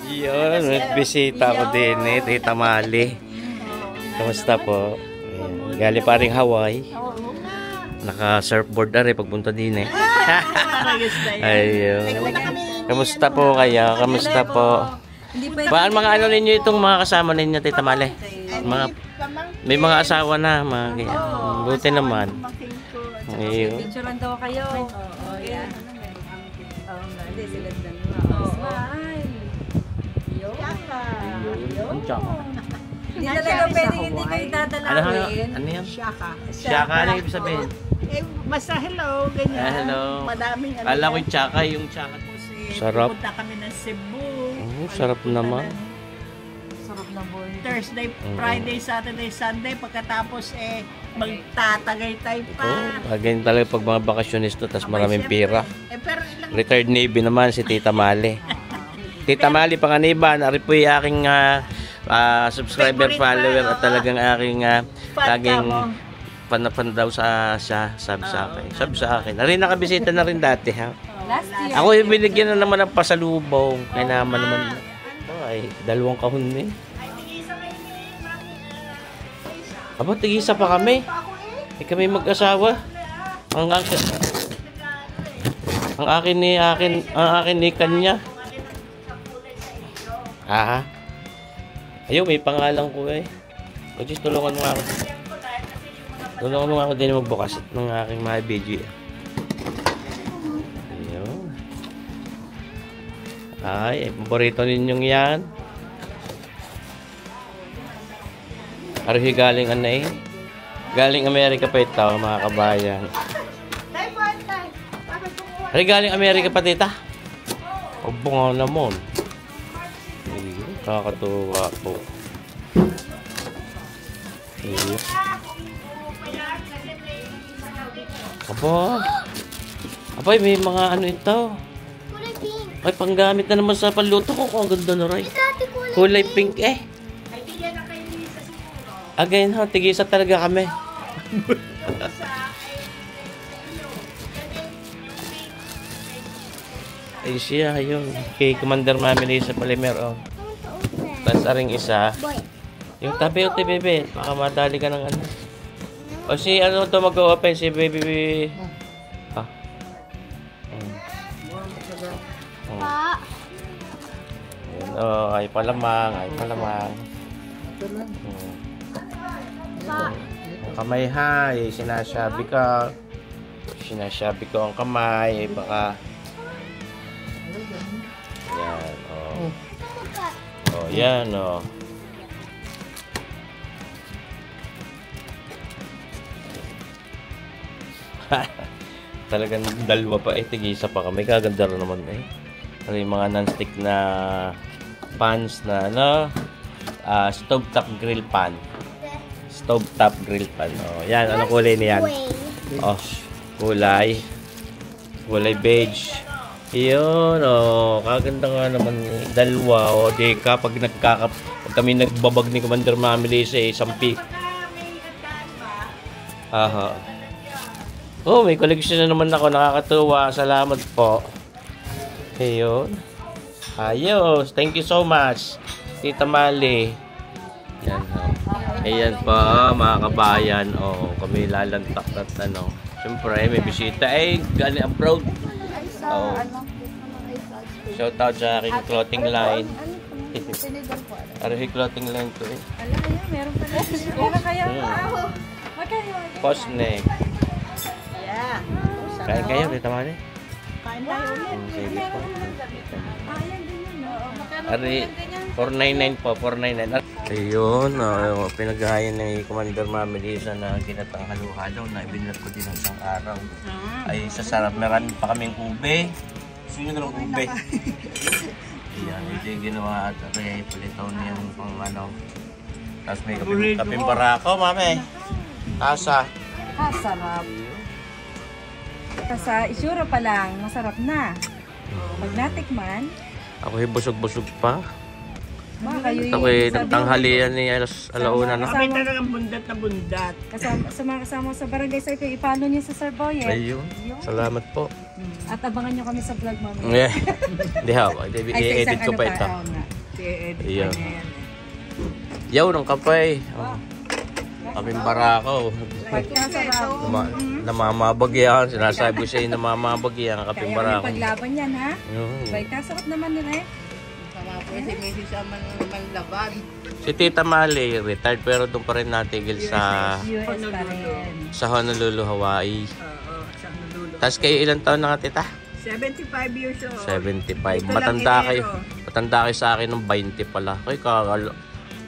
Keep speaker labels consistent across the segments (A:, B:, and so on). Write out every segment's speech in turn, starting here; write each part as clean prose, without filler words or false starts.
A: Yun, may bisita ko din eh, Tita Mali. Kamusta po? Ayan. Galing pa rin Hawaii. Naka-surfboard na rin pagpunta din eh. Ayun. Kamusta po kayo? Kamusta po? Baan mga ano ninyo itong mga kasama ninyo, Tita Mali? May mga asawa na. Buti naman. Ayun.
B: Picturean daw kayo. Oo, yan. Oo nga, hindi sila dalawa. Smile.
A: Ang tsaka.
B: Hindi talaga pwedeng hindi kayo dadalawin.
A: Ano yan?
C: Shaka.
A: Shaka, ano ibig sabihin?
C: Eh, basta hello, ganyan.
A: Hello.
C: Madaming ano.
A: Alam ko yung tsaka, yung tsaka. Sarap.
C: Pupunta kami ng Cebu.
A: Sarap naman.
B: Sarap na boy.
C: Thursday, Friday, Saturday, Sunday. Pagkatapos magtatagay-tay pa.
A: Ganyan talaga pag mga bakasyonista, tas maraming pira.
C: Pero
A: Retired Navy naman si Tita Mali. Tita Mali, Panganiban, ari po yung aking subscriber, follower at talagang aking laging panapan daw siya, sabi sa akin. Nari nakabisita na rin dati ha.
B: Last year.
A: Ako yung binigyan na naman ng pasalubong. Kaya naman ay, 2 kahon eh. Aba, tig-isa pa kami. Kami mag-asawa. Ang akin ni kanya. Ha? Ayun, may pangalan ko eh. O just tulungan mo ako. Tulungan mo ako din magbukas ng aking mga video. Ayun. Ay, paborito ninyong yan. Aruhi galing ano eh. Galing Amerika pa ito, mga kabayan. Aruhi galing Amerika pa, tita. O bunga naman. Kakatuwa po. Ayun. Abay, may mga ano ito. Ay, panggamit na naman sa panluto ko. Ang ganda na rin. Kulay pink eh. Again ha, tigisa talaga kami. Ay siya, yun. Kay Commander Mami sa Polimer, oh. Tapos aring isa. Yung tabi o bebe, baka madali ka ng ano. O si ano to mag-open si baby. Ha? Ayun, oh, ay palamang. Ang kamay ha, sinasabi ko ang kamay, baka yan, oh. Oh, yan, oh. Talagang 2 pa eh, tig-isa pa kami. Kaganda rin naman eh. Ano yung mga non-stick na pans na ano, stove top grill pan. Stove top grill pan. Oh, yan, ano kulay niyan? Oh, kulay beige. Yun, oh, kaganda nga naman eh. 2, oh, di kapag pag kami nagbabag ni Commander Mami sa isang pick. Aha. Oh, may collection na naman ako. Nakakatuwa. Salamat po. Ayun. Ayos. Thank you so much, Tita Mali. Yan, oh. Ayan pa, mga kabayan. Oh, kami lalantak at ano. Siyempre, may bisita. Eh, galing abroad. Oh. Shout out sa aking clothing line. Aruhi clothing line to eh.
B: Meron pa na. Meron kayo.
A: Postneck.
C: yeah.
A: Kain kayo, Tita Mali?
C: Kain tayo ulit.
A: Sige po.
B: Ayan din yun.
A: Ari, 499 po, 499. Ayun, pinaghahayan ni Commander Mami Lisa na ginatang halo-halo na ibinat ko din ng isang araw. Ay, sa sarap. Meron pa kaming ube. Sino na lang ube? Ayan, ito yung ginawa at kaya ipalitaw niya yung pang ano. Tapos may kaping barako, mami. Asa.
B: Sarap. Sa isura pa lang, masarap na. Pag natikman,
A: ako yung busog-busog pa.
B: kayo
A: Ito yung nagtanghalian ni alauna na.
C: Kami talagang bundat na bundat.
B: Kasama sa barangay sir, kayo ipano niyo sa Sir Boyet.
A: Ayun. Salamat po.
B: At abangan niyo kami sa vlog mamaya.
A: Hindi ha. I-edit ko pa ito.
C: I-edit
A: Iya.
C: niya yan.
A: Yaw ng kape. Kaming barako. Namamabag yan. Sinasabi ko sa'yo namamabag yan. Kaping
B: Kaya may
A: barako.
B: paglaban yan, ha?
A: Yun.
B: Bay, kasarap naman nila eh.
C: Sama po si Mrs. Manlaban.
A: Si Tita Mali, retired pero doon pa rin natigil sa
B: US pa rin.
A: Honolulu, Hawaii.
C: Oo, sa Honolulu.
A: Tapos kayo ilang taon na nga, Tita?
C: 75 years old.
A: 75.
C: Ito lang
A: Matanda kayo.
C: Enero.
A: Matanda kayo sa akin ng 20 pala. Kaya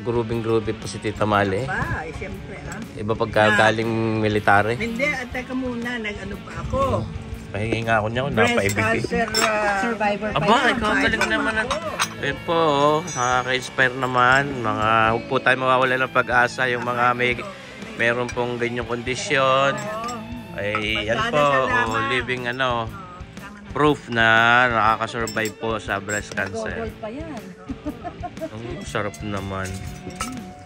A: grubing-grubing po si Tita Mali.
C: Ba, siyempre
A: Iba pagka galing military.
C: Hindi, at teka muna, nag-ano pa ako.
A: Pahingi nga ako niya kung
C: Breast
A: napaibig.
C: cancer.
B: Survivor pa
A: Aba,
B: yan.
A: ikaw galing naman. Ayun po, oh, nakaka-inspire naman. Huwag po tayo mawawala ng pag-asa. Yung mga meron pong ganyang kondisyon. Ay, yan po, living proof na nakaka-survive po sa breast cancer.
B: Gold pa yan.
A: Sarap naman.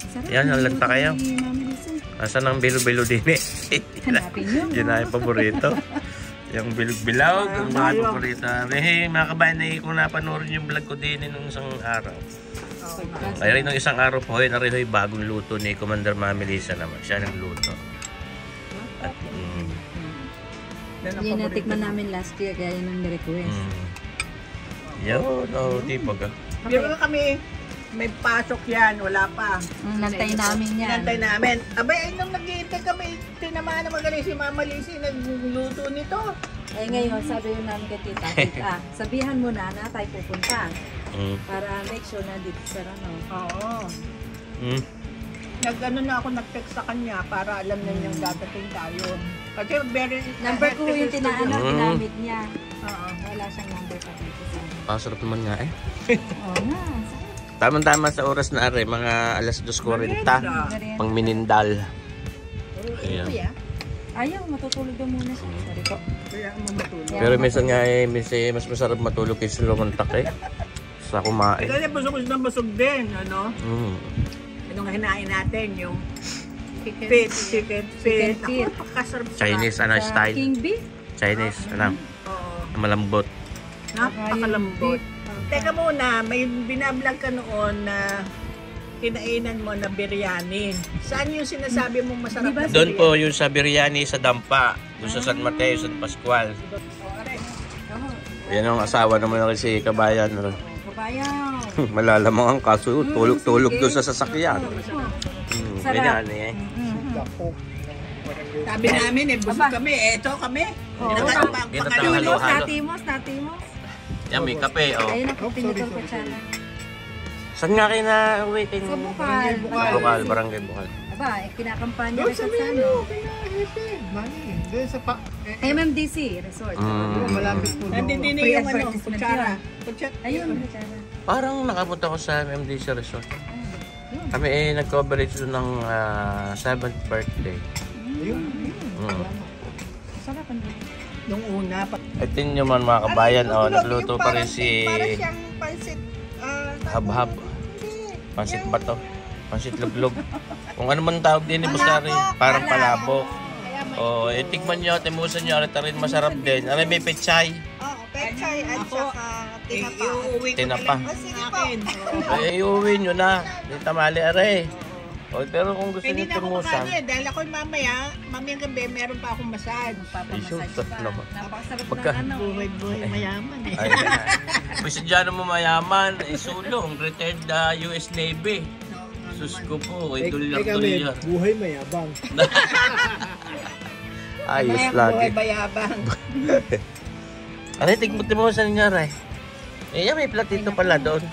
B: Sarap
A: Yan,
B: ng
A: halanta kayo.
B: luto ni Mami Lisa.
A: Asan ang bilo-bilo din eh?
B: Hanapin nyo.
A: Yun na yung paborito. Yung bilog-bilog, ang mga paborito. Eh, mga kabayan, kung napanoorin yung vlog ko din nung isang araw. Kaya rin nung isang araw po, yun na rin yung bagong luto ni Commander Mami Lisa naman. Siya nagluto. At,
B: Yun natikman namin last year, kaya yun ang request.
A: yun, di pag.
C: Pero kami, may pasok yan, wala pa.
B: Nantay namin yan.
C: Nantay namin. Abay, ay nung nag-iintay kami, tinamaan na magaling si Mama Lizzie, nagluto nito.
B: Eh ngayon, sabi yun namin kay Tita, sabihan mo na tayo pupunta. Para make sure na dito sa
C: Oo. Nag-ano na ako, nag-text sa kanya para alam na niyang dadating tayo. Kasi very...
B: Number ko yung ginamit niya.
C: Oo.
B: Wala siyang number pa dito sa amin.
A: Pasarap naman nga eh.
B: Oo nga.
A: Tama-tama sa oras na are, mga alas 2:40. Pang minindal. Ayan.
B: Ayaw, matutulog daw muna siya. Sorry po.
C: Kaya matulog.
A: Pero minsan nga eh, mas masarap matulog kaysa lumantak eh. Sa kumain.
C: Kasi busog na busog din, ano? Anong hinain natin, yung chicken feet.
B: feet.
C: Ako, pakasarap sa
A: Chinese style.
B: King beef?
A: Chinese,
C: Oo.
A: malambot.
C: Napakalambot. Teka muna, may binablog ka noon na kinainan mo na biryani. Saan yung sinasabi mong masarap na biryani?
A: Doon po yung sa biryani sa Dampa. Doon sa San Mateo, San Pascual. Yan ang asawa naman na si Kabayan.
B: Kabayaw.
A: Malalamang ang kaso, tulog-tulog doon sa sasakyan.
B: Sarap.
A: Ganyan eh.
C: Sabi namin busog kami. Eto kami.
A: Halo-halo.
B: Natimos.
A: Yan, may kape. Oh.
B: Ayun ako, pinutol ko siya na.
A: Saan nga kayo na-uwi?
B: Sa Bukal.
A: Bukal, Barangay Bukal.
B: Aba, kinakampanya rin siya sa ano. MMDC Resort.
C: Malapit po. Nandito yung kutsara.
B: Ayun, kutsara.
A: Parang nakapunta ko sa MMDC Resort. Kami nag-coverage doon ng 7th birthday.
B: Sarap ang
C: Nung una.
A: Ito nyo man mga kabayan, nagluto pa rin si
C: Para siyang pansit.
A: Habhab. Pansit ba to? Pansit luglog. Kung ano man tawag din ni Busari, parang palabok. Tikman nyo, timusan nyo, arita rin masarap din. Ano may pechay?
C: Pechay at saka tinapa.
A: Tinapa.
C: Sige po.
A: Ay, iuwi nyo na. Di tamali are. Pero kung gusto nyo
C: Hindi na ako
A: timusan.
C: makano dahil ako'y mamayang gabi, meron pa akong massage.
A: Ay, shoot naman.
B: napakasarap
A: Pagka-
B: ng ano.
C: Buhay mayaman eh.
A: Ay, kasi dyan mo mayaman, isulong, retired US Navy. Sus ko po, dolyar.
D: Buhay mayabang.
A: Ayos
C: Buhay
A: lagi.
C: bayabang.
A: Ano, tigmo-timosan nyo rin. Eh, may platito pala doon.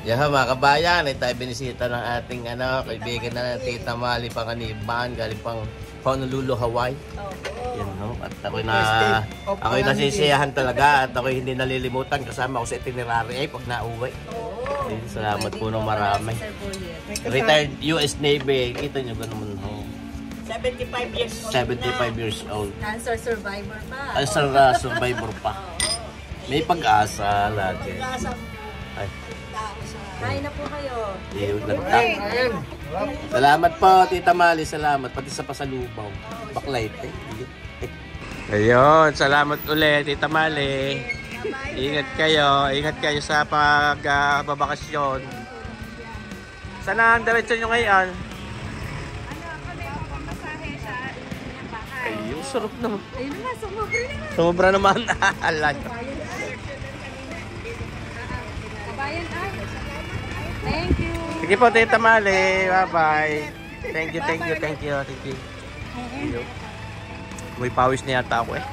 A: Yaha mga kabayan, tayo binisita ng ating kaibigan na Tita Mali Panganiban, galing pang Honolulu, Hawaii. Yan, no? At ako'y nasisiyahan talaga at ako'y hindi nalilimutan kasama ko sa itinerary pag nauwi. Salamat po ng marami. Retired US Navy, kita nyo ganun ho.
C: 75 years old
A: 75 years old.
B: Cancer survivor pa.
A: Cancer survivor pa. May pag-asa lagi. Ay.
B: Kain na po kayo.
A: Salamat po, Tita Mali. Salamat. Pati sa pasalubaw. Baklay. Ayun. Salamat ulit, Tita Mali. Ingat kayo sa pagbabakasyon. Saan ang diretso nyo ngayon?
B: Kami pamasahe sa bahay.
A: Ay, yung sarap naman.
B: Ayun na, sumubri na.
A: Sumubra naman. Alam.
B: Kabayan ay. Thank you.
A: Sige po, Tita Mali. Bye-bye. Thank you. May pawis na yata ako eh.